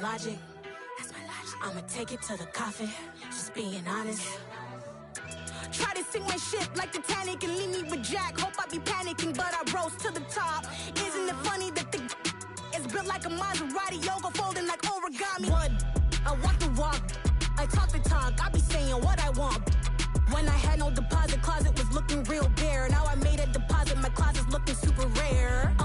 Logic, that's my logic. I'ma take it to the coffin, just being honest. Try to sing my shit like Titanic and leave me with Jack. Hope I be panicking, but I rose to the top. Isn't it funny that the is built like a Maserati, yoga folding like origami? What? I walk the walk, I talk the talk, I be saying what I want. When I had no deposit, closet was looking real bare. Now I made a deposit, my closet's looking super rare.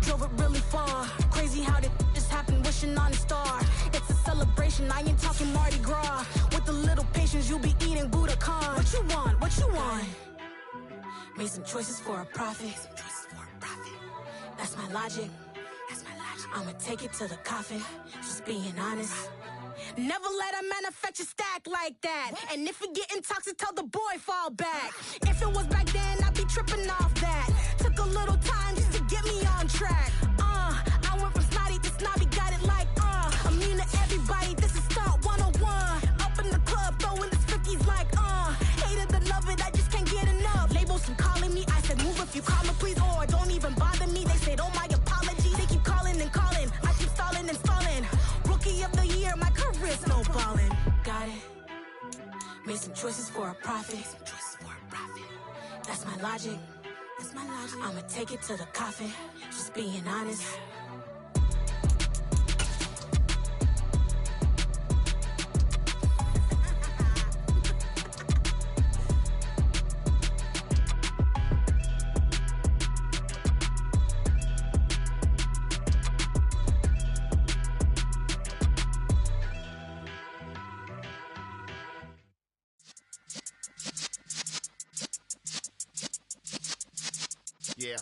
Drove it really far. Crazy how that just happened, wishing on a star. It's a celebration, I ain't talking Mardi Gras. With a little patience, you'll be eating Budokan. What you want? What you want? Made some choices for a profit. That's my logic. That's my logic. I'ma take it to the coffin, just being honest. Never let a manufacture stack like that. And if it getting toxic, tell the boy fall back. If it was back then, I'd be tripping off that. Took a little time just to get me on track. I went from snotty to snobby, got it like I'm mean to everybody, this is stunt 101. Up in the club, throwing the cookies like hate it or love it, I just can't get enough. Labels keep calling me, I said move if you call me please, or don't even bother me. They said oh my apologies, they keep calling and calling. I keep stalling and stalling. Rookie of the year, my career snowballing. Got it. Made some choices for a profit. That's my logic. That's my logic. I'ma take it to the coffin, just being honest. Yeah.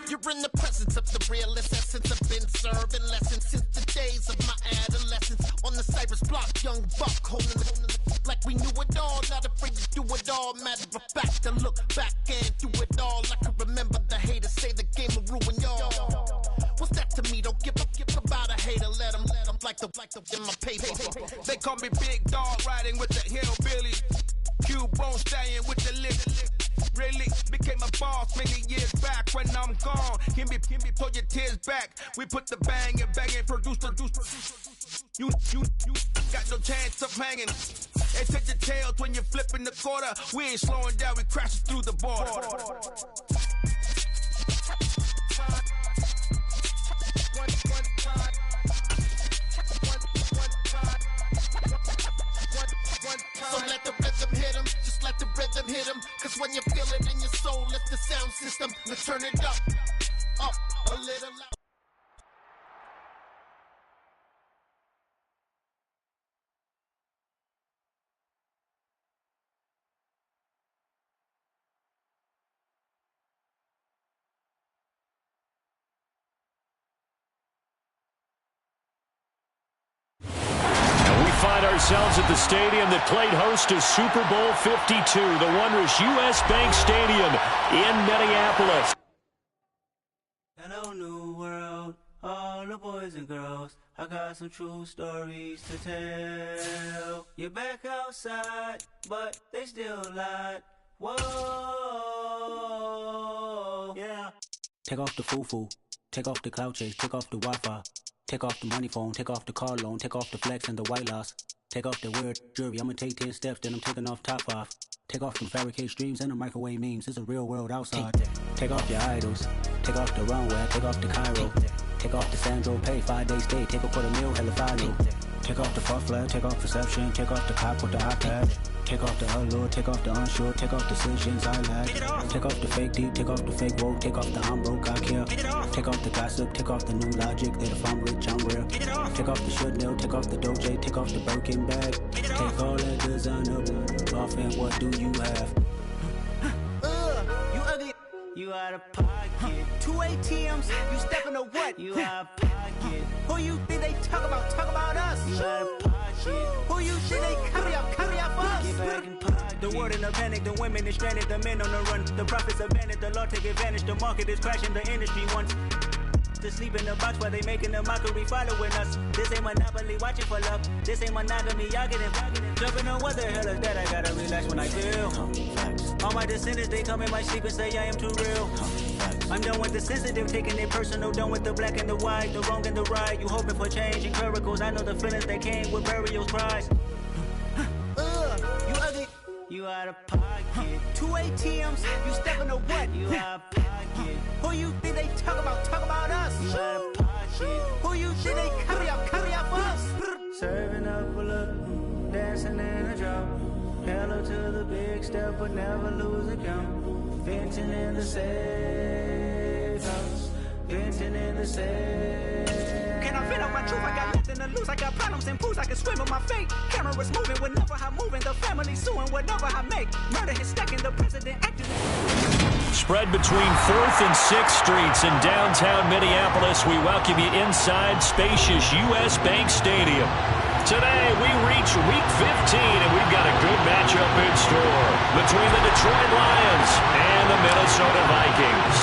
You're in the presence of the realest essence. I've been serving lessons since the days of my adolescence. On the Cypress block, young buck holding the like we knew it all. Not afraid to do it all. Matter of fact, to look back and do it all. I can remember the haters say the game will ruin y'all. What's that to me? Don't give about a hater. Let them like the in my paper. They call me Big Dog, riding with the hillbilly. Cubone stallion with the lip. Really became a boss many years back. When I'm gone, can be pull your tears back. We put the bang and produce. You got no chance of hanging. They take the tails when you're flipping the quarter. We ain't slowing down, we crashing through the border. So let the rhythm hit him, just let the rhythm hit him. Cause when you feel it in your soul, lift the sound system. Let's turn it up a little loud. Find ourselves at the stadium that played host to Super Bowl 52, the wondrous U.S. Bank Stadium in Minneapolis. Hello, new world, all the boys and girls. I got some true stories to tell. You're back outside, but they still lied. Whoa, yeah. Take off the foo-foo, take off the cloud chase, take off the Wi-Fi. Take off the money phone, take off the car loan, take off the flex and the white loss. Take off the weird jewelry, I'ma take 10 steps, then I'm taking off top 5. Take off them fabricated streams and the microwave memes, it's a real world outside. Take off your idols, take off the runway, take off the Cairo. Take off the Sandro Pay, 5-day stay, take a $250,000, hella follow. Take off the far flag, take off perception, take off the cop with the iPad. Take off the allure, take off the unsure, take off decisions I lack. Take off the fake deep, take off the fake woke, take off the I'm broke, I care. Take off the gossip, take off the new logic, that if I'm rich, I'm real. Take off the Chanel, take off the Doja, take off the Birkin bag. Take all that designer off and what do you have? You ugly. You out of pocket. 2 ATMs, you stepping to what? You out of pocket. Who you think they talk about? Talk about us. You out of pocket. Who you think they carry up for us? Get back in pocket. The world in a panic, the women is stranded, the men on the run. The profits abandoned, the law take advantage. The market is crashing, the industry wants. to sleep in the box while they making a mockery following us. This ain't Monopoly, watching for love. This ain't monogamy, y'all getting jumping on what the hell is that? I gotta relax when I feel. All my descendants, they come in my sleep and say I am too real. I'm done with the sensitive, taking it personal, done with the black and the white, the wrong and the right. You hoping for change and miracles. I know the feelings that came with burial cries. You ugly. You out of pocket. 2 ATMs, you stepping to what? You out of pocket. Who you think they talk about? Talk about us. You out of pocket. Who you think they carry out for us? Serving up a look, dancing in a drop. Hello to the big step, but never lose a count. Venting in the safe house. Venting in the safe. Can I fit out my truth? I got nothing to lose. I got problems and pools. I can swim with my fate. Cameras moving whenever I'm moving. The family suing whatever I make. Murder is stacking. The president acting. Spread between 4th and 6th Streets in downtown Minneapolis. We welcome you inside spacious U.S. Bank Stadium. Today, we reach Week 15, and we've got a good matchup in store between the Detroit Lions and the Minnesota Vikings.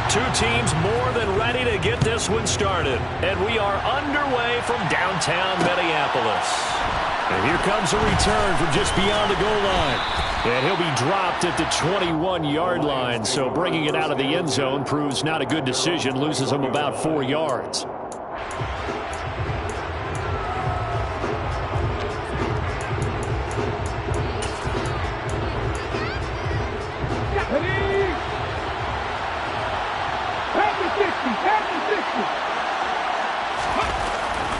Two teams more than ready to get this one started, and we are underway from downtown Minneapolis. And here comes a return from just beyond the goal line. And he'll be dropped at the 21-yard line, so bringing it out of the end zone proves not a good decision, loses him about 4 yards.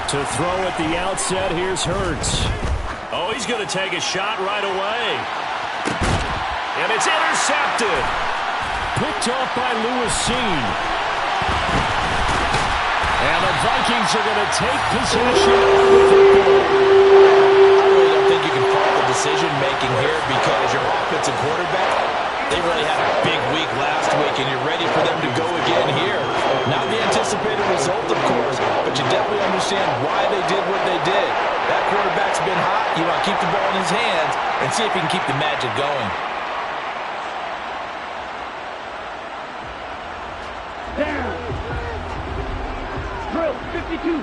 To throw at the outset, here's Hurts. Oh, he's going to take a shot right away. And it's intercepted. Picked off by Lewis Seen. And the Vikings are going to take possession of the football. I really don't think you can fault the decision-making here because your offensive quarterback, they really had a big week last week, and you're ready for them to go again here. Not the anticipated result, of course, but you definitely understand why they did what they did. That quarterback's been hot. You want to keep the ball in his hands and see if he can keep the magic going. Down. Drill 52.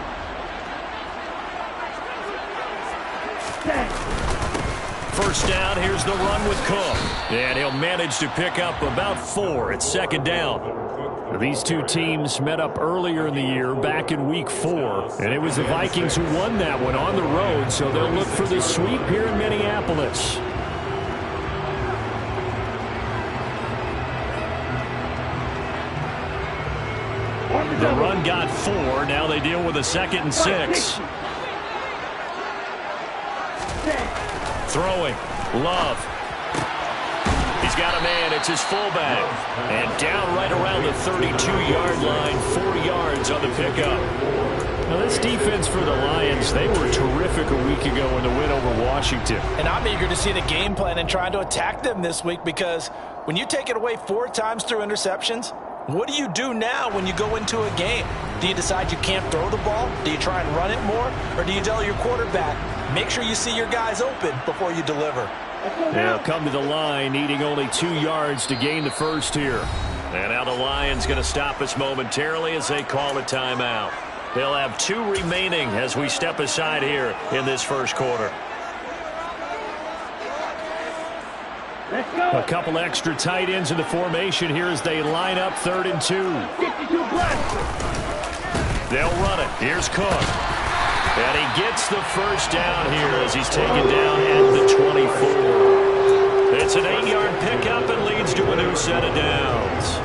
First down, here's the run with Cook. And he'll manage to pick up about 4 at second down. These two teams met up earlier in the year, back in Week 4. And it was the Vikings who won that one on the road, so they'll look for the sweep here in Minneapolis. The run got 4. Now they deal with a 2nd and 6. Throwing. Love. He's got a man. It's his fullback. And down right around the 32-yard line. 4 yards on the pickup. Now, this defense for the Lions, they were terrific a week ago in the win over Washington. And I'm eager to see the game plan and trying to attack them this week because when you take it away 4 times through interceptions, what do you do now when you go into a game? Do you decide you can't throw the ball? Do you try and run it more? Or do you tell your quarterback, make sure you see your guys open before you deliver? They'll come to the line, needing only 2 yards to gain the first here. And now the Lions going to stop us momentarily as they call a timeout. They'll have 2 remaining as we step aside here in this first quarter. A couple extra tight ends in the formation here as they line up 3rd and 2. They'll run it. Here's Cook. And he gets the first down here as he's taken down at the 24. It's an 8-yard pickup and leads to a new set of downs.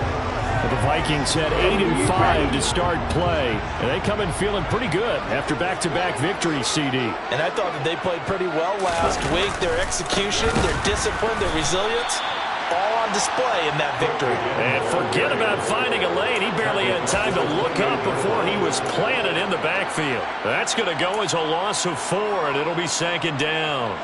The Vikings had 8 and 5 to start play, and they come in feeling pretty good after back-to-back victories, CD. And I thought that they played pretty well last week. Their execution, their discipline, their resilience, all on display in that victory. And forget about finding a lane. He barely had time to look up before he was planted in the backfield. That's going to go as a loss of 4, and it'll be 2nd down.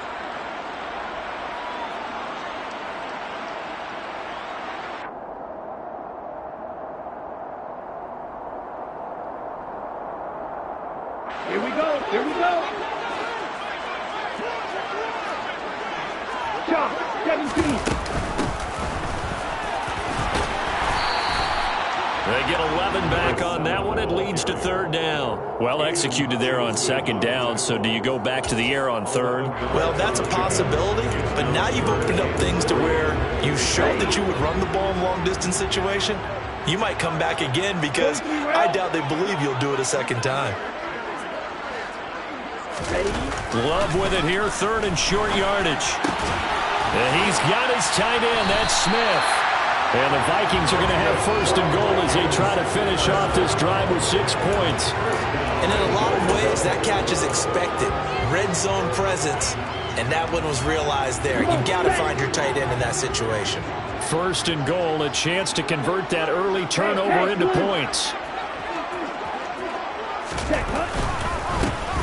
Here we go. Here we go. Shot 17. They get 11 back on that one. It leads to third down. Well executed there on second down, so do you go back to the air on third? Well, that's a possibility, but now you've opened up things to where you showed that you would run the ball in long-distance situation. You might come back again because I doubt they believe you'll do it a second time. Love with it here, third and short yardage. And he's got his tight end, that's Smith. And the Vikings are going to have first and goal as they try to finish off this drive with 6 points. And in a lot of ways, that catch is expected. Red zone presence, and that one was realized there. You've got to find your tight end in that situation. First and goal, a chance to convert that early turnover into points.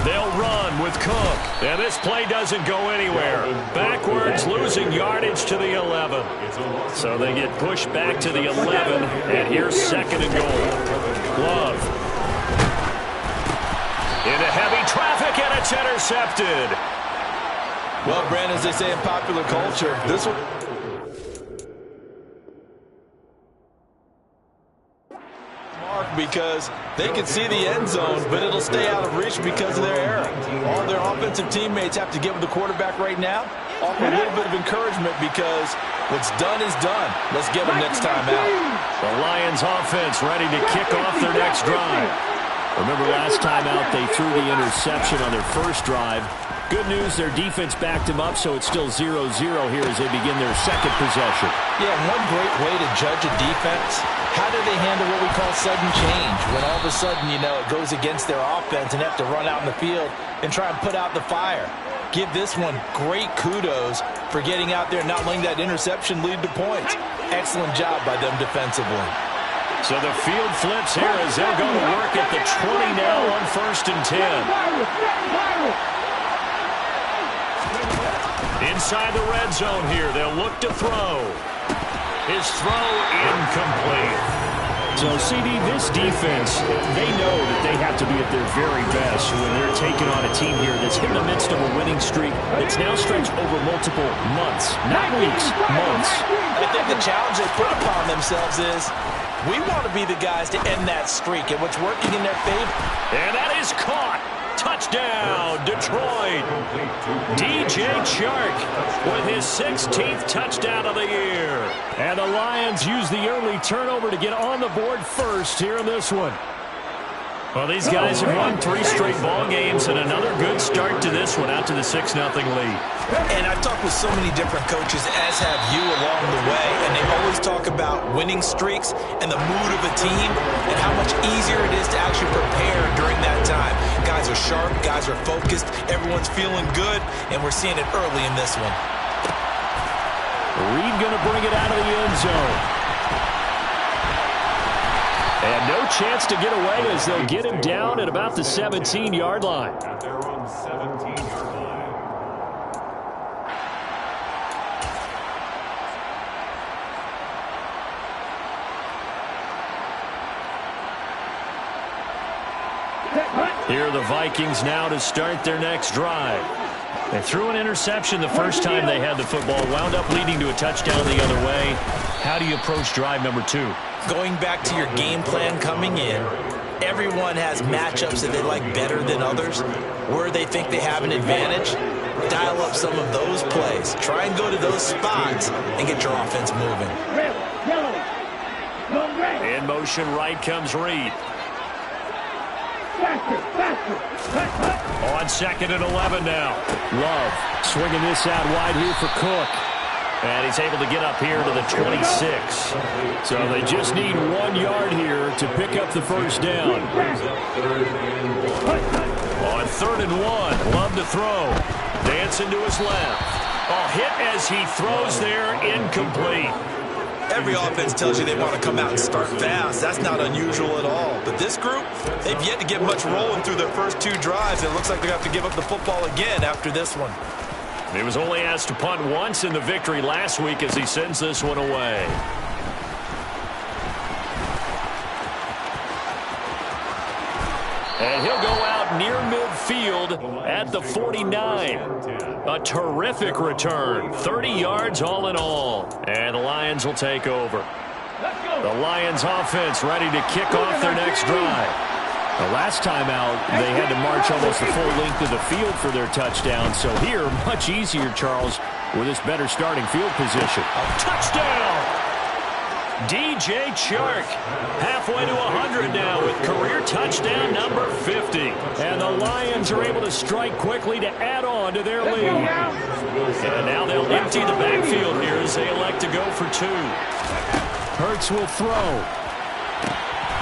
They'll run with Cook. And this play doesn't go anywhere. Backwards, losing yardage to the 11. So they get pushed back to the 11. And here's second and goal. Love. Into heavy traffic, and it's intercepted. Well, Brandon, as they say in popular culture, this one... because they can see the end zone, but it'll stay out of reach because of their error. All their offensive teammates have to get with the quarterback right now, offer a little bit of encouragement because what's done is done. Let's get them next time out. The Lions offense ready to kick off their next drive. Remember last time out they threw the interception on their first drive. Good news, their defense backed them up, so it's still 0-0 here as they begin their second possession. Yeah, one great way to judge a defense, how do they handle what we call sudden change? When all of a sudden, you know, it goes against their offense and they have to run out in the field and try and put out the fire. Give this one great kudos for getting out there and not letting that interception lead to points. Excellent job by them defensively. So the field flips here as they'll go to work at the 20 now on first and 10. Inside the red zone here, they'll look to throw. His throw incomplete. So, CD, this defense, they know that they have to be at their very best when they're taking on a team here that's in the midst of a winning streak that's now stretched over multiple months, not weeks, months. I think the challenge they put upon themselves is we want to be the guys to end that streak, and what's working in their favor. And that is caught. Touchdown, Detroit. DJ Chark with his 16th touchdown of the year. And the Lions use the early turnover to get on the board first here in this one. Well, these guys have won 3 straight ball games and another good start to this one, out to the 6-0 lead. And I've talked with so many different coaches, as have you along the way, and they always talk about winning streaks and the mood of a team and how much easier it is to actually prepare during that time. Guys are sharp, guys are focused, everyone's feeling good, and we're seeing it early in this one. Reed going to bring it out of the end zone. And no chance to get away as they'll get him down at about the 17-yard line. At their own 17-yard line. Here are the Vikings now to start their next drive. They threw an interception the first time they had the football, wound up leading to a touchdown the other way. How do you approach drive number 2? Going back to your game plan coming in, everyone has matchups that they like better than others, where they think they have an advantage. Dial up some of those plays. Try and go to those spots and get your offense moving. In motion right comes Reed. On second and 11 now. Love swinging this out wide here for Cook. And he's able to get up here to the 26. So they just need 1 yard here to pick up the first down. On third and 1, Love to throw. Dancing to his left. A hit as he throws there, incomplete. Every offense tells you they want to come out and start fast. That's not unusual at all. But this group, they've yet to get much rolling through their first 2 drives. It looks like they're going to have to give up the football again after this one. He was only asked to punt once in the victory last week as he sends this one away. And he'll go out near midfield at the 49. A terrific return. 30 yards all in all. And the Lions will take over. Let's go. The Lions offense ready to kick off their next drive. The last time out, they had to march almost the full length of the field for their touchdown. So here, much easier, Charles, with this better starting field position. A touchdown! DJ Chark, halfway to 100 now with career touchdown number 50. And the Lions are able to strike quickly to add on to their lead. And now they'll empty the backfield here as they elect to go for 2. Hurts will throw.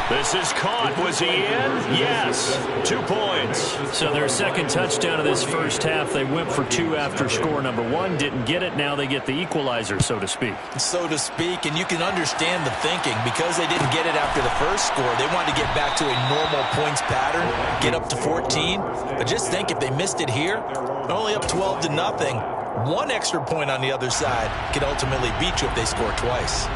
This is caught. Was he in? Yes. 2 points. So their second touchdown of this first half. They went for 2 after score number 1. Didn't get it. Now they get the equalizer, so to speak. So to speak, and you can understand the thinking. Because they didn't get it after the first score, they wanted to get back to a normal points pattern, get up to 14. But just think, if they missed it here, they're only up 12-0. 1 extra point on the other side can ultimately beat you if they score twice.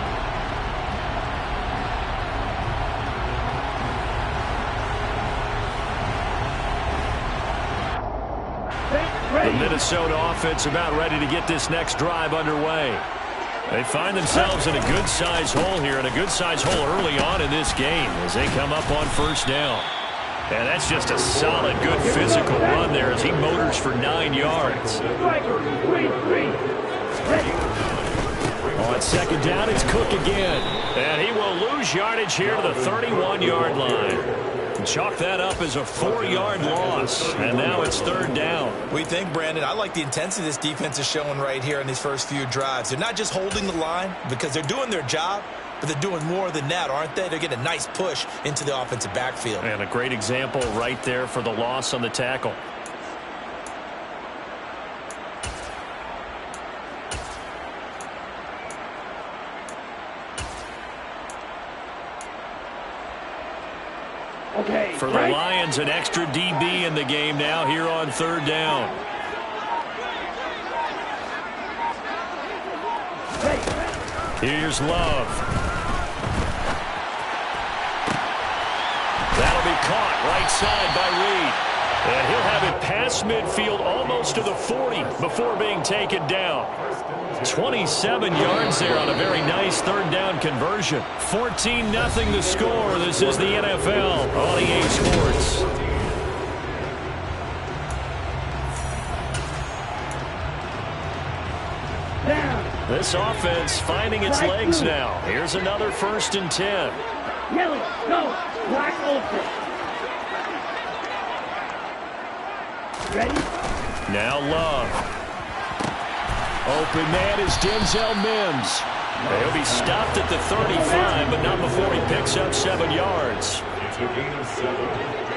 The Minnesota offense about ready to get this next drive underway. They find themselves in a good-sized hole here, and a good-sized hole early on in this game as they come up on first down. And that's just a solid, good physical run there as he motors for 9 yards. On second down, it's Cook again. And he will lose yardage here to the 31-yard line. Chalk that up as a 4-yard loss, and now it's third down. We think, Brandon, I like the intensity this defense is showing right here in these first few drives. They're not just holding the line because they're doing their job, but they're doing more than that, aren't they? They're getting a nice push into the offensive backfield. And a great example right there for the loss on the tackle. Okay, for the Lions, an extra DB in the game now here on third down. Here's Love. That'll be caught right side by Reed. And he'll have it past midfield almost to the 40 before being taken down. 27 yards there on a very nice third down conversion. 14-0 the score. This is the NFL on EA Sports. This offense finding its legs now. Here's another 1st and 10. Yellow, go, black Olsen. Ready? Now Love. Open man is Denzel Mims. He'll be stopped at the 35, but not before he picks up 7 yards. It's a gain of 7.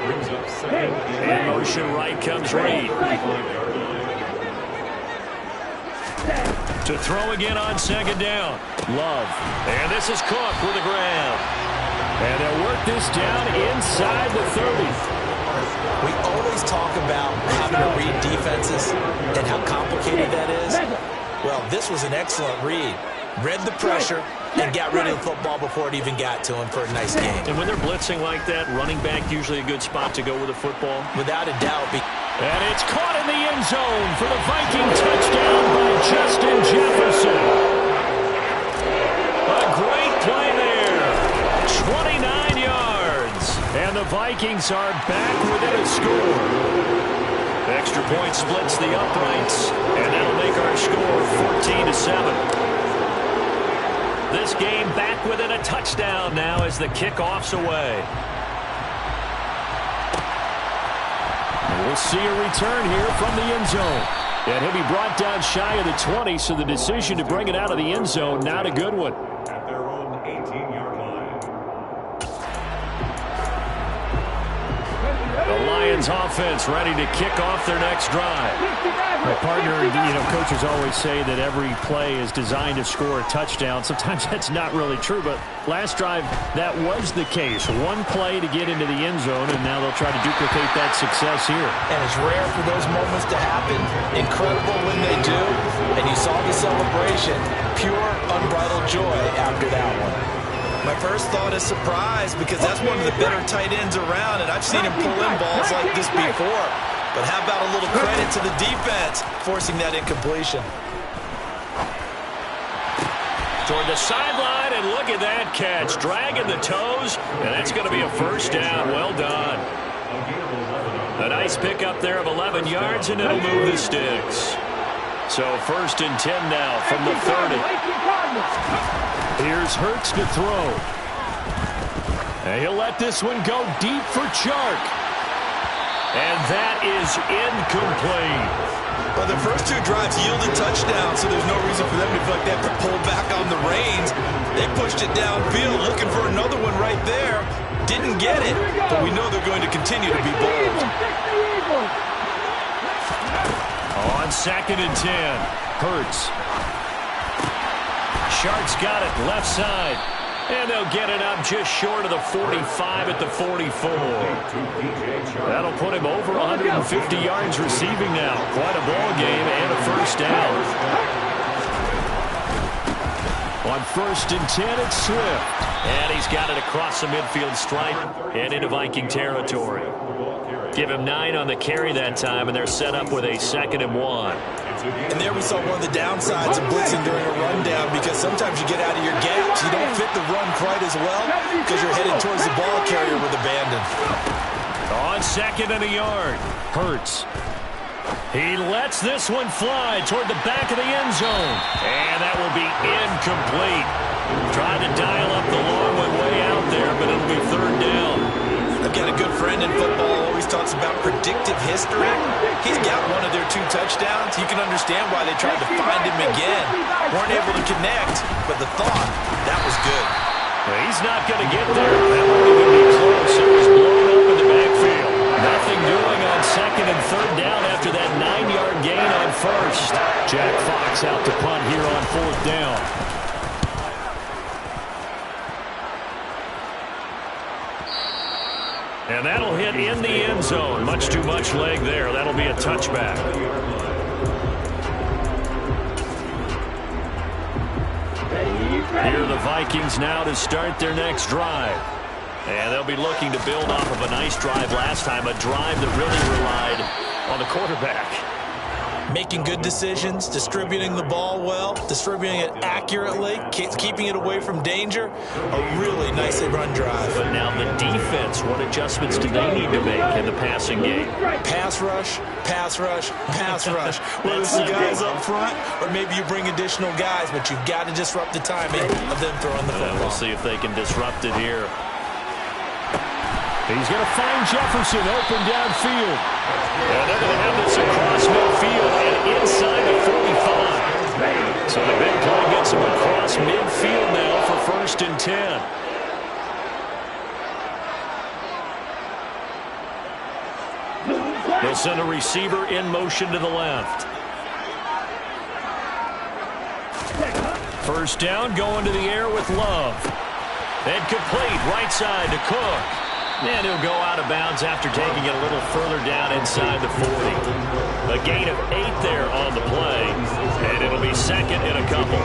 Brings up 7. In motion right comes Reed. To throw again on second down. Love. And this is Cook with the grab. And they'll work this down inside the 30. We always talk about having to read defenses and how complicated that is. Well, this was an excellent read. Read the pressure and got rid of the football before it even got to him for a nice game. And when they're blitzing like that, running back usually a good spot to go with the football. Without a doubt. And it's caught in the end zone for the Viking touchdown by Justin Jefferson. A great play there. 29 yards. And the Vikings are back within a score. Extra point splits the uprights. And that'll make our score 14-7. This game back within a touchdown now as the kickoff's away. We'll see a return here from the end zone. And he'll be brought down shy of the 20, so the decision to bring it out of the end zone, not a good one. At their own 18-yard line. The Lions offense ready to kick off their next drive. My partner, coaches always say that every play is designed to score a touchdown. Sometimes that's not really true, but last drive, that was the case. One play to get into the end zone, and now they'll try to duplicate that success here. And it's rare for those moments to happen. Incredible when they do. And you saw the celebration. Pure, unbridled joy after that one. My first thought is surprise because that's one of the better tight ends around, and I've seen him pull in balls like this before. But how about a little credit to the defense forcing that incompletion? Toward the sideline, and look Look at that catch, dragging the toes, and that's going to be a first down. Well done. A nice pickup there of 11 yards, and it'll move the sticks. So 1st and 10 now from the 30. Here's Hurts to throw. And he'll let this one go deep for Chark. And that is incomplete. Well, their first 2 drives yielded touchdowns, so there's no reason for them to feel like they have to pull back on the reins. They pushed it downfield, looking for another one right there. Didn't get it, but we know they're going to continue to be bold. On 2nd and 10, Hurts. Shark's got it left side. And they'll get it up just short of the 45 at the 44. That'll put him over 150 yards receiving now. Quite a ball game and a first down. On 1st and 10, it's Swift. And he's got it across the midfield stripe and into Viking territory. Give him 9 on the carry that time, and they're set up with a 2nd and 1. And there we saw one of the downsides of blitzing during a rundown, because sometimes you get out of your gaps. You don't fit the run quite as well because you're headed towards the ball carrier with abandon. On 2nd and a yard, Hurts. He lets this one fly toward the back of the end zone. And that will be incomplete. Trying to dial up the long one way out there, but it'll be 3rd down. I've got a good friend in football, always talks about predictive history. He's got one of their 2 touchdowns. You can understand why they tried to find him again. Weren't able to connect, but the thought, that was good. Well, he's not going to get there. That won't even be close. It was blown up in the backfield. Nothing doing on 2nd and 3rd down after that 9-yard gain on 1st. Jack Fox out to punt here on 4th down. And that'll hit in the end zone. Much too much leg there. That'll be a touchback. Here are the Vikings now to start their next drive. And they'll be looking to build off of a nice drive last time, a drive that really relied on the quarterback. Making good decisions, distributing the ball well, distributing it accurately, keeping it away from danger. A really nicely run drive. But now the defense, what adjustments do they need to make in the passing game? Pass rush, pass rush, pass rush. Whether it's the guys up front or maybe you bring additional guys, but you've got to disrupt the timing of them throwing the football. We'll see if they can disrupt it here. He's going to find Jefferson open downfield. And they're going to have this across midfield and inside the 45. So the big play gets him across midfield now for 1st and 10. They'll send a receiver in motion to the left. 1st down, going to the air with Love. And complete, right side to Cook. And he'll go out of bounds after taking it a little further down inside the 40. A gain of 8 there on the play. And it'll be 2nd and a couple.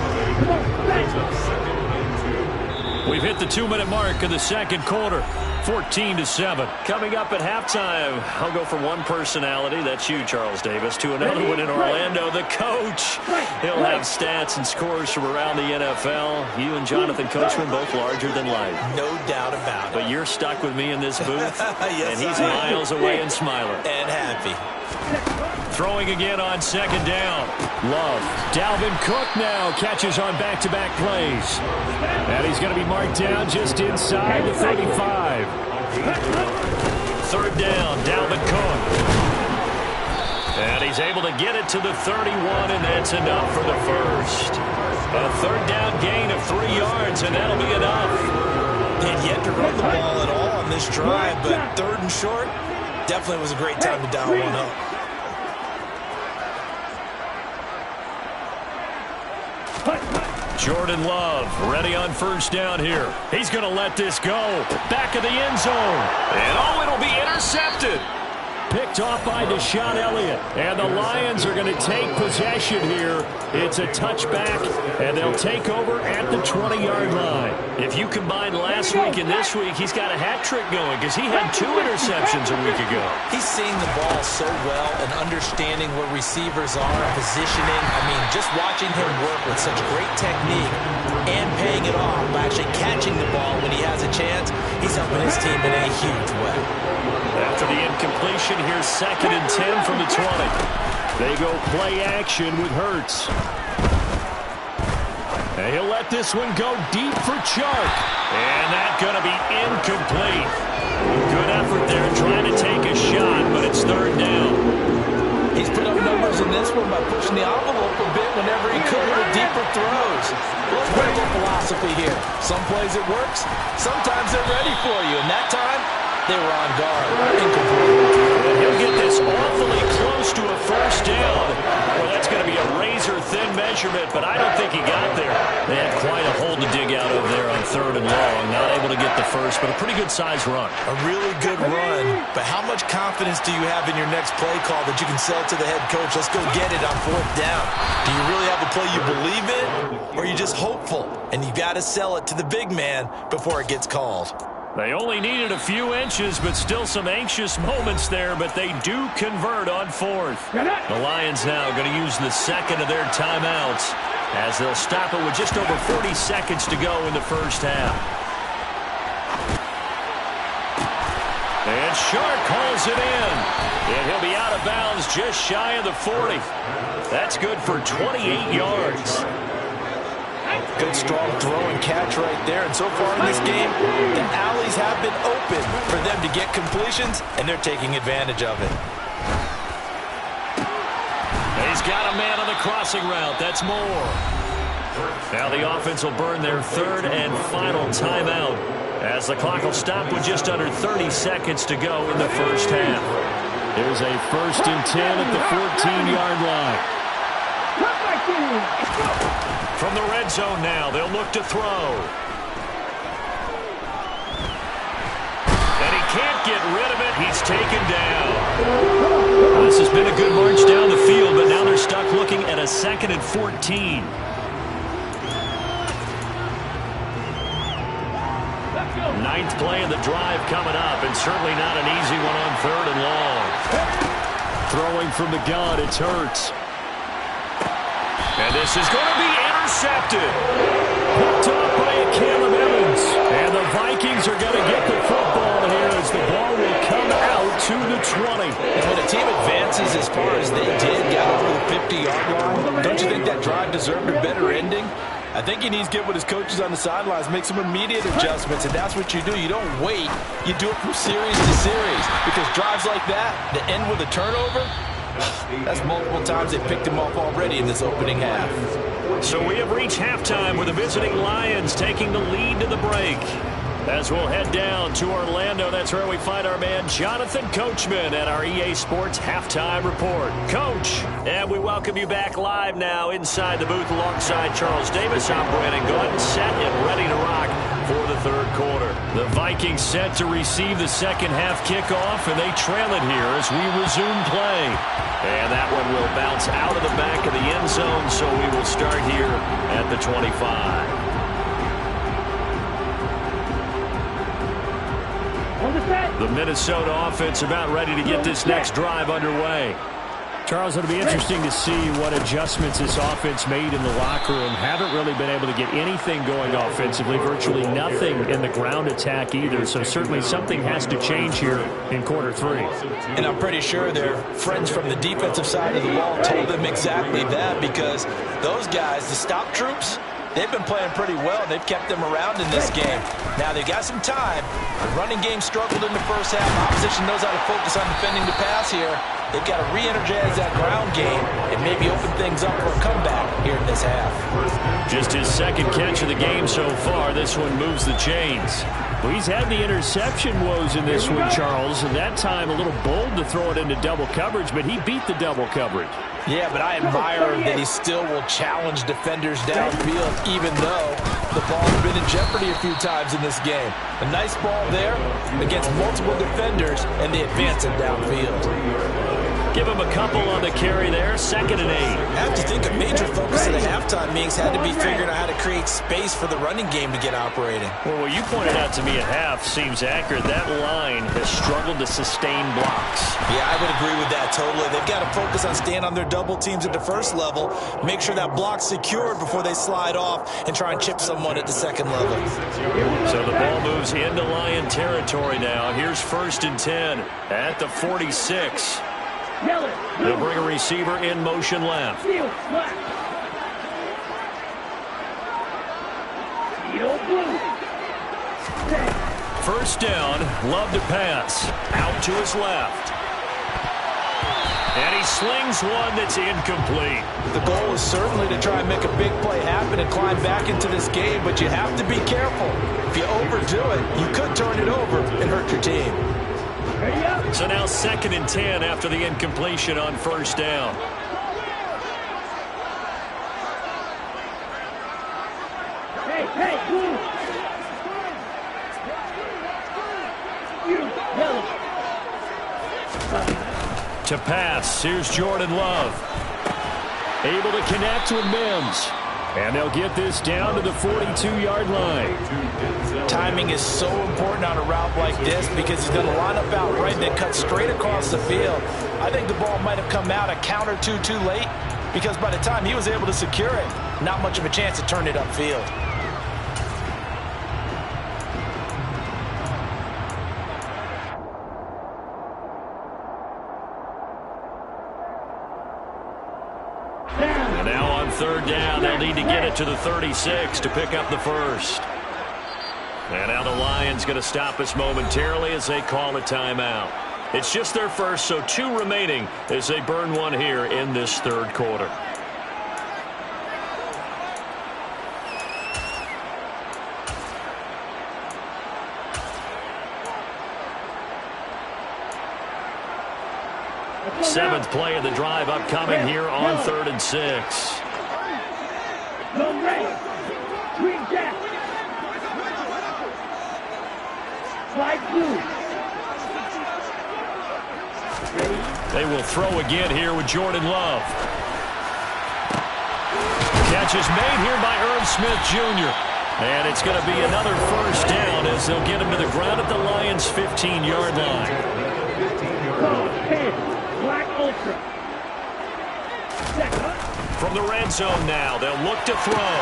We've hit the 2-minute mark of the 2nd quarter. 14-7. Coming up at halftime, I'll go from one personality, that's you, Charles Davis, to another one in Orlando, the coach. He'll have stats and scores from around the NFL. You and Jonathan Coachman both larger than life. No doubt about it. But you're stuck with me in this booth, yes, and he's miles away and smiling. And happy. Throwing again on 2nd down. Love. Dalvin Cook now catches on back-to-back plays. And he's going to be marked down just inside the 35. 3rd down, Dalvin Cook. And he's able to get it to the 31, and that's enough for the first. A 3rd down gain of 3 yards, and that'll be enough. They'd yet to run the ball at all on this drive, but 3rd and short definitely was a great time to dial one up. Jordan Love ready on 1st down here. He's going to let this go. Back of the end zone. And it'll be intercepted. Picked off by Deshaun Elliott. And the Lions are going to take possession here. It's a touchback, and they'll take over at the 20-yard line. If you combine last week and this week, he's got a hat trick going because he had 2 interceptions a week ago. He's seeing the ball so well and understanding where receivers are, positioning. I mean, just watching him work with such great technique and paying it off by actually catching the ball when he has a chance, he's helping his team in a huge way. After the incompletion, here's 2nd and 10 from the 20. They go play action with Hurts. And he'll let this one go deep for Chark. And that's going to be incomplete. Good effort there trying to take a shot, but it's 3rd down. He's put up numbers in this one by pushing the envelope a bit whenever he could with deeper throws. Let's play a little philosophy here. Some plays it works. Sometimes they're ready for you. And that time, they were on guard. And he'll get this awfully close to a 1st down. Well, that's going to be a razor-thin measurement, but I don't think he got there. They had quite a hole to dig out of there on 3rd and long. Not able to get the first, but a pretty good-sized run. A really good run, but how much confidence do you have in your next play call that you can sell to the head coach? Let's go get it on 4th down. Do you really have a play you believe in, or are you just hopeful? And you got to sell it to the big man before it gets called. They only needed a few inches, but still some anxious moments there, but they do convert on 4th. The Lions now going to use the 2nd of their timeouts as they'll stop it with just over 40 seconds to go in the 1st half. And Shark hauls it in. And he'll be out of bounds just shy of the 40. That's good for 28 yards. Good, strong throw and catch right there. And so far in this game, the alleys have been open for them to get completions, and they're taking advantage of it. He's got a man on the crossing route. That's Moore. Now the offense will burn their 3rd and final timeout as the clock will stop with just under 30 seconds to go in the 1st half. There's a 1st and 10 at the 14-yard line. From the red zone now, they'll look to throw. And he can't get rid of it. He's taken down. This has been a good march down the field, but now they're stuck looking at a 2nd and 14. Ninth play of the drive coming up, and certainly not an easy one on 3rd and long. Throwing from the gun, it's Hurts. And this is going to be intercepted. Picked up by Caleb Evans. And the Vikings are going to get the football here as the ball will come out to the 20. And when a team advances as far as they did, got over the 50-yard line, don't you think that drive deserved a better ending? I think he needs to get with his coaches on the sidelines, make some immediate adjustments, and that's what you do. You don't wait. You do it from series to series, because drives like that that end with a turnover, that's multiple times they picked him off already in this opening half. So we have reached halftime with the visiting Lions taking the lead to the break. As we'll head down to Orlando, that's where we find our man Jonathan Coachman at our EA Sports Halftime Report. Coach, and we welcome you back live now inside the booth alongside Charles Davis. I'm Brandon Gordon, set and ready to rock for the 3rd quarter. The Vikings set to receive the 2nd half kickoff, and they trail it here as we resume play. And that one will bounce out of the back of the end zone, so we will start here at the 25. The Minnesota offense about ready to get this next drive underway. Charles, it'll be interesting to see what adjustments this offense made in the locker room. Haven't really been able to get anything going offensively, virtually nothing in the ground attack either. So certainly something has to change here in quarter 3. And I'm pretty sure their friends from the defensive side of the ball told them exactly that, because those guys, the stop troops, they've been playing pretty well. They've kept them around in this game. Now, they've got some time. The running game struggled in the first half. Opposition knows how to focus on defending the pass here. They've got to re-energize that ground game and maybe open things up for a comeback here in this half. Just his 2nd catch of the game so far. This one moves the chains. Well, he's had the interception woes in this one, Charles, and that time a little bold to throw it into double coverage, but he beat the double coverage. Yeah, but I admire that he still will challenge defenders downfield, even though The ball's been in jeopardy a few times in this game. A nice ball there against multiple defenders, and they advance it downfield. Give him a couple on the carry there, 2nd and 8. I have to think a major focus of the halftime meetings had to be figuring out how to create space for the running game to get operating. Well, what you pointed out to me at half seems accurate. That line has struggled to sustain blocks. Yeah, I would agree with that totally. They've got to focus on staying on their double teams at the first level, make sure that block's secured before they slide off and try and chip someone at the second level. So the ball moves into Lion territory now. Here's 1st and 10 at the 46. They'll bring a receiver in motion left. First down, Love to pass. Out to his left. And he slings one that's incomplete. The goal is certainly to try and make a big play happen and climb back into this game, but you have to be careful. If you overdo it, you could turn it over and hurt your team. So now 2nd and 10 after the incompletion on 1st down. To pass, here's Jordan Love. Able to connect with Mims. And they'll get this down to the 42-yard line. Timing is so important on a route like this because he's going to line up out right and then cut straight across the field. I think the ball might have come out a count or two too late because by the time he was able to secure it, not much of a chance to turn it upfield. And now on 3rd down, they'll need to get it to the 36 to pick up the first. And now the Lions going to stop us momentarily as they call a timeout. It's just their first, so 2 remaining as they burn one here in this 3rd quarter. Seventh play of the drive upcoming here on 3rd and 6. They will throw again here with Jordan Love. Catch is made here by Irv Smith Jr. And it's going to be another first down as they'll get him to the ground at the Lions' 15-yard line. From the red zone now, they'll look to throw.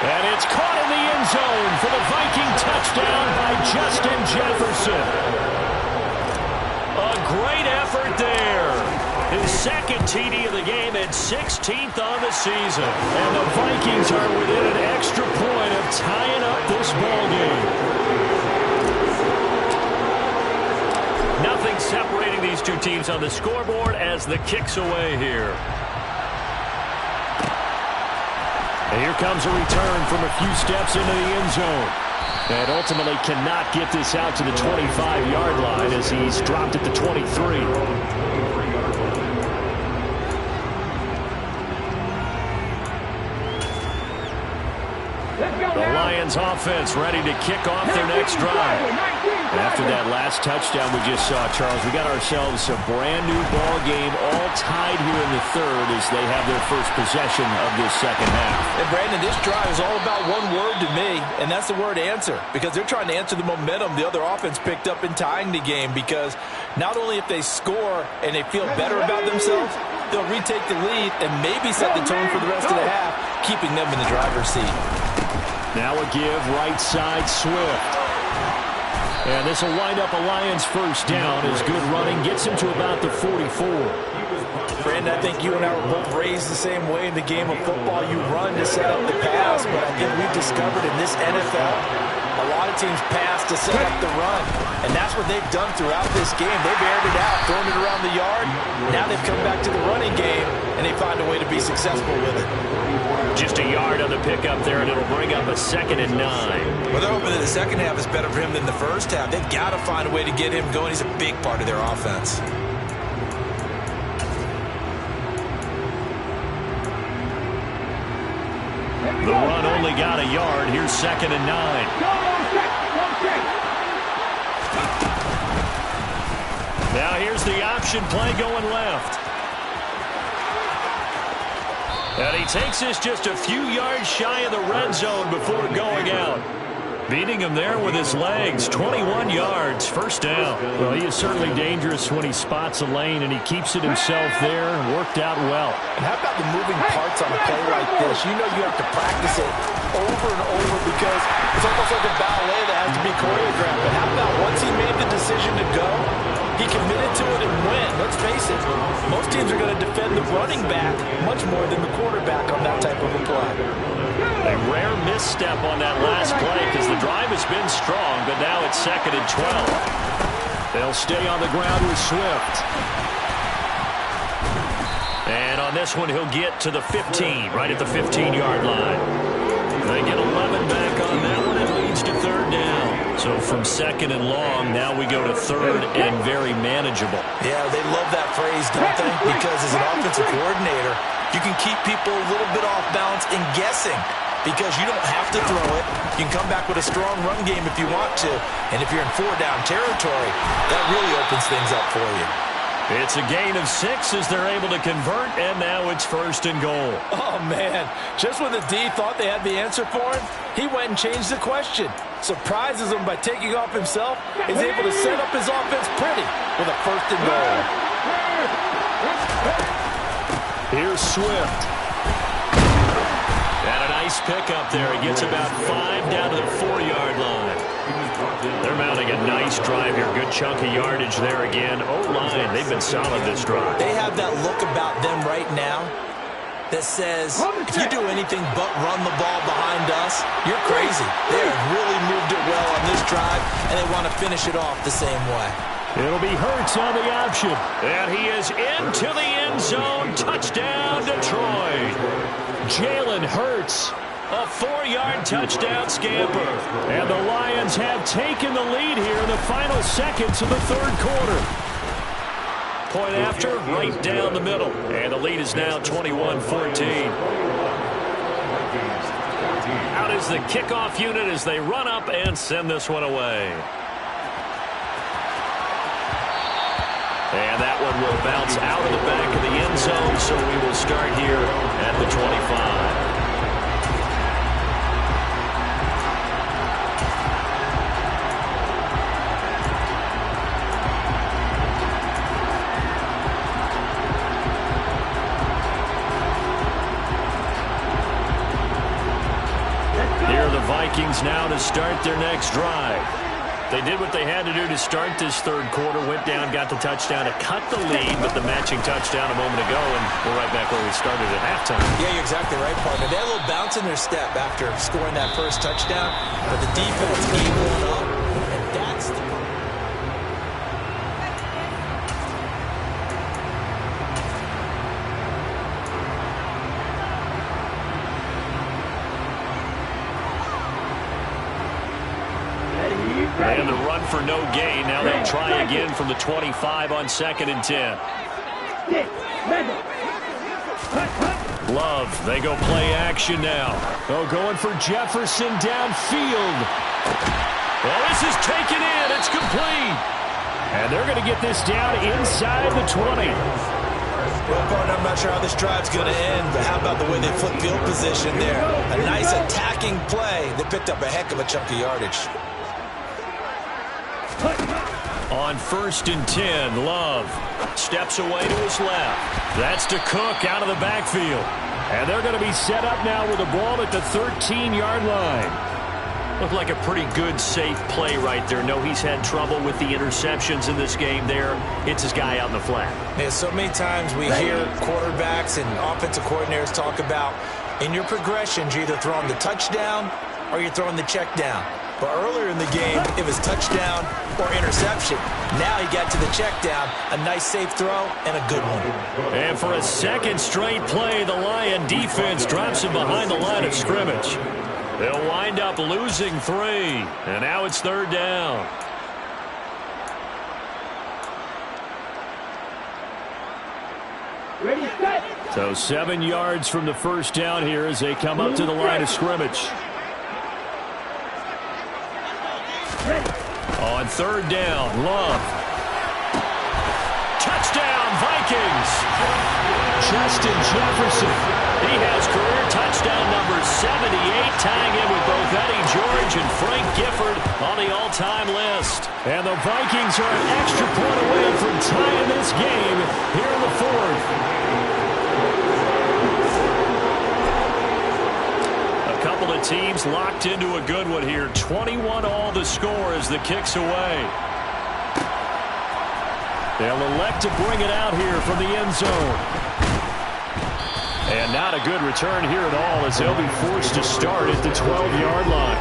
And it's caught in the end zone for the Viking touchdown by Justin Jefferson. A great effort there. His 2nd TD of the game and 16th on the season. And the Vikings are within an extra point of tying up this ballgame. Nothing separating these two teams on the scoreboard as the kick's away here. And here comes a return from a few steps into the end zone. And ultimately cannot get this out to the 25-yard line as he's dropped at the 23. The Lions offense ready to kick off their next drive. After that last touchdown we just saw, Charles, we got ourselves a brand new ball game all tied here in the 3rd as they have their first possession of this 2nd half. And Brandon, this drive is all about one word to me, and that's the word answer, because they're trying to answer the momentum the other offense picked up in tying the game, because not only if they score and they feel better about themselves, they'll retake the lead and maybe set the tone for the rest of the half, keeping them in the driver's seat. Now a give right side Swift. And this will wind up a Lions first down as good running gets him to about the 44. Brandon, I think you and I were both raised the same way in the game of football. You run to set up the pass, but I think we've discovered in this NFL, a lot of teams pass to set up the run. And that's what they've done throughout this game. They've aired it out, thrown it around the yard. Now they've come back to the running game, and they find a way to be successful with it. Just a yard on the pickup there, and it'll bring up a 2nd and 9. Well, they're hoping that the second half is better for him than the first half. They've got to find a way to get him going. He's a big part of their offense. The run only got a yard. Here's 2nd and 9. Now here's the option play going left. And he takes this just a few yards shy of the red zone before going out. Beating him there with his legs. 21 yards, 1st down. Well, he is certainly dangerous when he spots a lane, and he keeps it himself there. Worked out well. And how about the moving parts on a play like this? You know you have to practice it over and over because it's almost like a ballet that has to be choreographed. But how about once he made the decision to go, he committed to it and went. Let's face it, most teams are going to defend the running back much more than the quarterback on that type of a play. A rare misstep on that last play because the drive has been strong, but now it's 2nd and 12. They'll stay on the ground with Swift. And on this one, he'll get to the 15, right at the 15-yard line. They get 11 back on that one. It leads to 3rd down. So from 2nd and long, now we go to 3rd and very manageable. Yeah, they love that phrase, don't they? Because as an offensive coordinator, you can keep people a little bit off balance and guessing because you don't have to throw it. You can come back with a strong run game if you want to. And if you're in 4-down territory, that really opens things up for you. It's a gain of 6 as they're able to convert, and now it's 1st and goal. Oh, man. Just when the D thought they had the answer for him, he went and changed the question. Surprises him by taking off himself, is able to set up his offense pretty with a 1st and goal. Here's Swift. And a nice pickup there. He gets about 5 down to the 4-yard line. They're mounting a nice drive here. Good chunk of yardage there again. O-line, they've been solid this drive. They have that look about them right now that says, if you do anything but run the ball behind us, you're crazy. They have really moved it well on this drive, and they want to finish it off the same way. It'll be Hurts on the option. And he is into the end zone. Touchdown, Detroit. Jalen Hurts. A 4-yard touchdown scamper. And the Lions have taken the lead here in the final seconds of the 3rd quarter. Point after, right down the middle. And the lead is now 21-14. Out is the kickoff unit as they run up and send this one away. And that one will bounce out of the back of the end zone, so we will start here at the 25. Here are the Vikings now to start their next drive. They did what they had to do to start this 3rd quarter, went down, got the touchdown to cut the lead, but the matching touchdown a moment ago, and we're right back where we started at halftime. Yeah, you're exactly right, partner. They had a little bounce in their step after scoring that first touchdown, but the defense gave one up, and that's the... And the run for no gain. Now they'll try again from the 25 on 2nd and 10. Love, they go play action now. Oh, going for Jefferson downfield. Well, this is taken in. It's complete. And they're going to get this down inside the 20. Well, partner, I'm not sure how this drive's going to end, but how about the way they flip field position there? A nice attacking play that picked up a heck of a chunk of yardage. On 1st and 10, Love steps away to his left. That's to Cook out of the backfield. And they're going to be set up now with the ball at the 13-yard line. Looked like a pretty good, safe play right there. No, he's had trouble with the interceptions in this game there. It's his guy out in the flat. Yeah, so many times we hear quarterbacks and offensive coordinators talk about in your progressions, you're either throwing the touchdown or you're throwing the check down. But earlier in the game, it was touchdown or interception. Now he got to the check down, a nice safe throw, and a good one. And for a 2nd straight play, the Lion defense drops him behind the line of scrimmage. They'll wind up losing 3, and now it's 3rd down. Ready, set. So 7 yards from the first down here as they come up to the line of scrimmage. On third down, Love. Touchdown, Vikings! Justin Jefferson. He has career touchdown number 78, tying in with both Eddie George and Frank Gifford on the all-time list. And the Vikings are an extra point away from tying this game here in the fourth. A couple of teams locked into a good one here. 21 all the score as the kick's away. They'll elect to bring it out here from the end zone. And not a good return here at all as they'll be forced to start at the 12-yard line.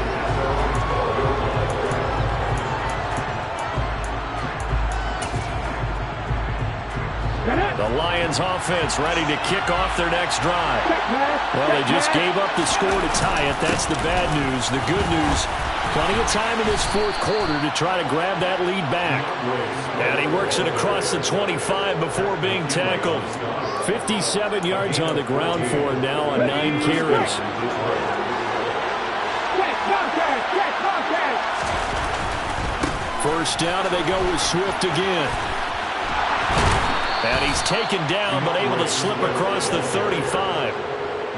The Lions offense ready to kick off their next drive. Well, they just gave up the score to tie it. That's the bad news. The good news, plenty of time in this fourth quarter to try to grab that lead back. And he works it across the 25 before being tackled. 57 yards on the ground for him now on 9 carries. First down, and they go with Swift again. And he's taken down, but able to slip across the 35.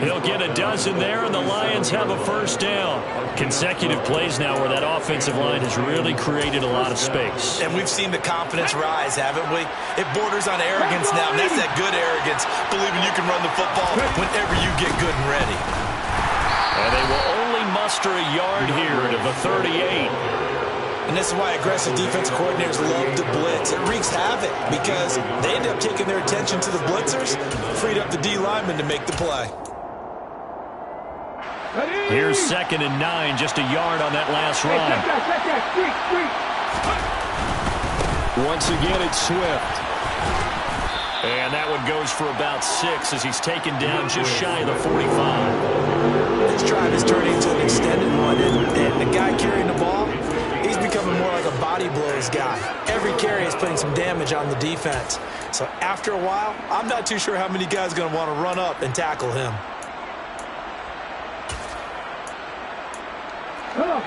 He'll get a dozen there, and the Lions have a first down. Consecutive plays now where that offensive line has really created a lot of space. And we've seen the confidence rise, haven't we? It borders on arrogance now, and that's that good arrogance, believing you can run the football whenever you get good and ready. And they will only muster a yard here to the 38. And this is why aggressive defensive coordinators love to blitz. It wreaks havoc because they end up taking their attention to the blitzers, freed up the D lineman to make the play. Here's 2nd and 9, just a yard on that last run. Once again, it's Swift. And that one goes for about 6 as he's taken down just shy of the 45. This drive is turning into an extended one, and the guy carrying the ball, he's becoming more like a body blows guy. Every carry is putting some damage on the defense. So after a while, I'm not too sure how many guys are going to want to run up and tackle him.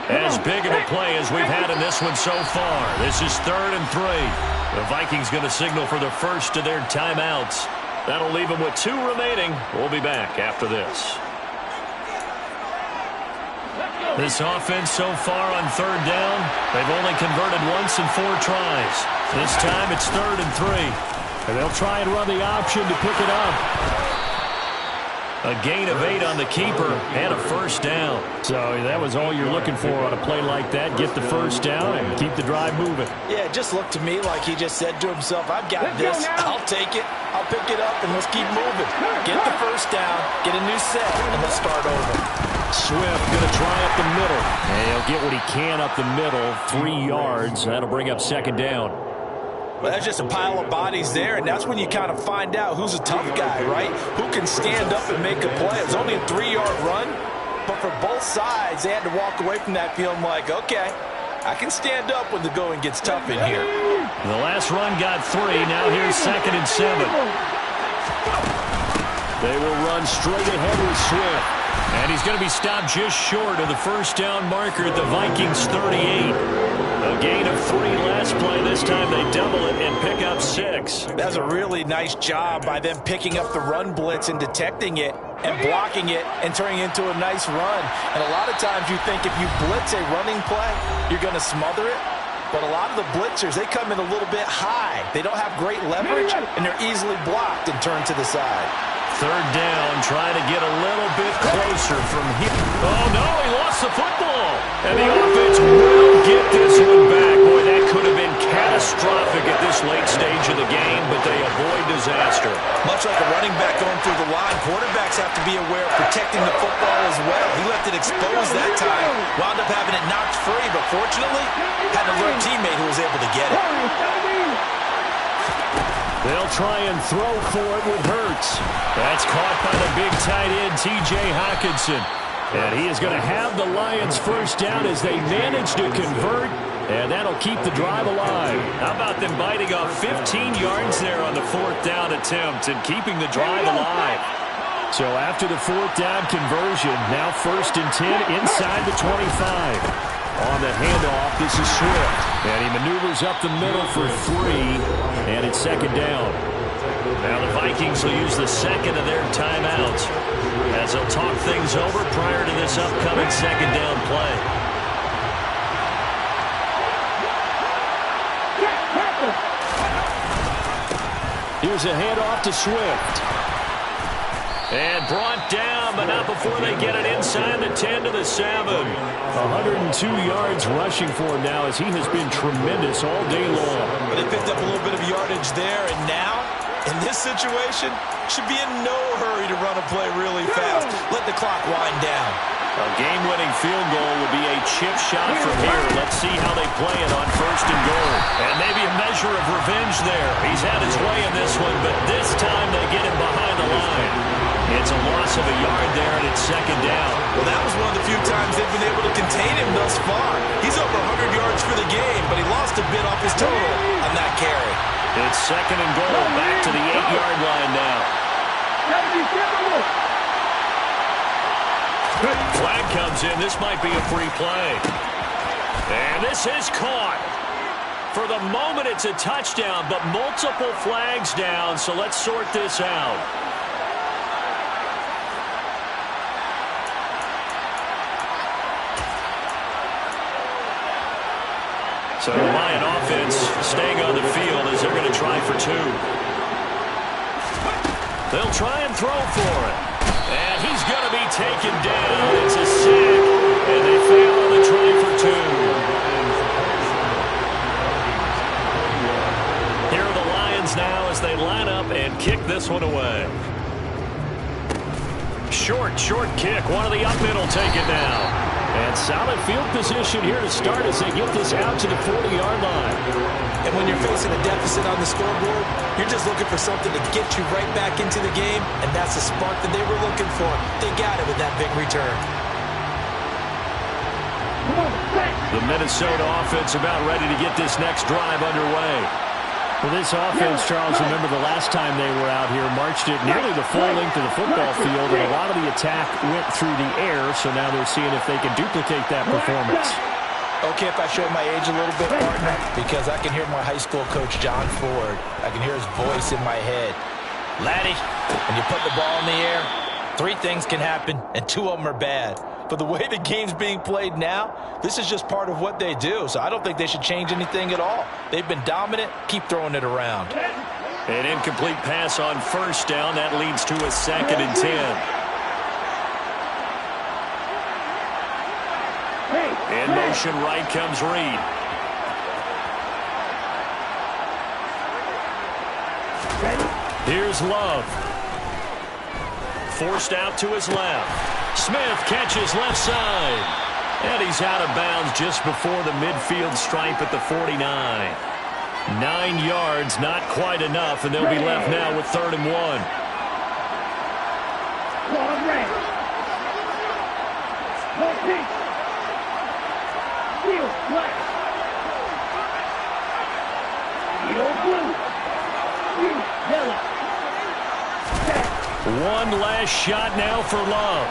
As big of a play as we've had in this one so far. This is 3rd and 3. The Vikings going to signal for the first of their timeouts. That'll leave them with 2 remaining. We'll be back after this. This offense so far on 3rd down, they've only converted once in 4 tries. This time it's 3rd and 3. And they'll try and run the option to pick it up. A gain of 8 on the keeper and a first down. So that was all you're looking for on a play like that. Get the first down and keep the drive moving. Yeah, it just looked to me like he just said to himself, I've got this. I'll take it. I'll pick it up, and let's keep moving. Get the first down, get a new set, and let's start over. Swift going to try up the middle. And he'll get what he can up the middle. 3 yards. That'll bring up 2nd down. Well, that's just a pile of bodies there, and that's when you kind of find out who's a tough guy, right? Who can stand up and make a play. It was only a 3-yard run, but for both sides, they had to walk away from that feeling like, okay, I can stand up when the going gets tough in here. The last run got 3. Now here's 2nd and 7. They will run straight ahead with Swift. And he's going to be stopped just short of the first down marker at the Vikings 38. A gain of 3 last play. This time they double it and pick up 6. That's a really nice job by them picking up the run blitz and detecting it and blocking it and turning it into a nice run. And a lot of times you think if you blitz a running play, you're going to smother it. But a lot of the blitzers, they come in a little bit high. They don't have great leverage, and they're easily blocked and turned to the side. 3rd down, trying to get a little bit closer from here. Oh, no, he lost the football. And the offense will get this one back. Boy, that could have been catastrophic at this late stage of the game, but they avoid disaster. Much like a running back going through the line, quarterbacks have to be aware of protecting the football as well. He left it exposed that time, wound up having it knocked free, but fortunately, had an alert teammate who was able to get it. They'll try and throw for it with Hurts. That's caught by the big tight end, T.J. Hockenson. And he is going to have the Lions first down as they manage to convert And that'll keep the drive alive. How about them biting off 15 yards there on the 4th down attempt and keeping the drive alive? So after the 4th down conversion, now 1st and 10 inside the 25. On the handoff, this is Swift. And he maneuvers up the middle for 3, and it's 2nd down. Now the Vikings will use the 2nd of their timeouts as they'll talk things over prior to this upcoming 2nd down play. Here's a handoff to Swift. And brought down, but not before they get it inside the 10 to the 7. 102 yards rushing for him now as he has been tremendous all day long. But they picked up a little bit of yardage there, and now, in this situation, should be in no hurry to run a play really fast. Let the clock wind down. A game-winning field goal would be a chip shot from here. Let's see how they play it on 1st and goal. And maybe a measure of revenge there. He's had his way in this one, but this time they get him behind the line. It's a loss of a yard there, and it's 2nd down. Well, that was one of the few times they've been able to contain him thus far. He's over 100 yards for the game, but he lost a bit off his total on that carry. It's 2nd and goal, back to the 8-yard line now. Flag comes in. This might be a free play. And this is caught. For the moment, it's a touchdown, but multiple flags down, so let's sort this out. So the Lion offense staying on the field as they're going to try for 2. They'll try and throw for it. And he's going to be taken down. It's a sack, and they fail on the try for 2. Here are the Lions now as they line up and kick this one away. Short kick. One of the up middle take it now. And solid field position here to start as they get this out to the 40-yard line. And when you're facing a deficit on the scoreboard, you're just looking for something to get you right back into the game, and that's the spark that they were looking for. They got it with that big return. The Minnesota offense about ready to get this next drive underway. Well, this offense, Charles, remember the last time they were out here, marched it nearly the full length of the football field, and a lot of the attack went through the air, so now they're seeing if they can duplicate that performance. Okay, if I show my age a little bit, partner, because I can hear my high school coach, John Ford. I can hear his voice in my head. Laddie, when you put the ball in the air, 3 things can happen, and 2 of them are bad. But the way the game's being played now, this is just part of what they do. So I don't think they should change anything at all. They've been dominant. Keep throwing it around. An incomplete pass on 1st down. That leads to a 2nd and 10. In motion right comes Reed. Here's Love. Forced out to his left. Smith catches left side. And he's out of bounds just before the midfield stripe at the 49. 9 yards, not quite enough, and they'll be left now with 3rd and 1. One last shot now for Love.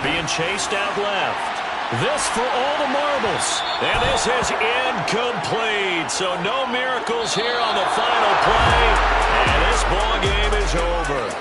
Being chased out left. This for all the marbles. And this is incomplete. So no miracles here on the final play. And this ball game is over.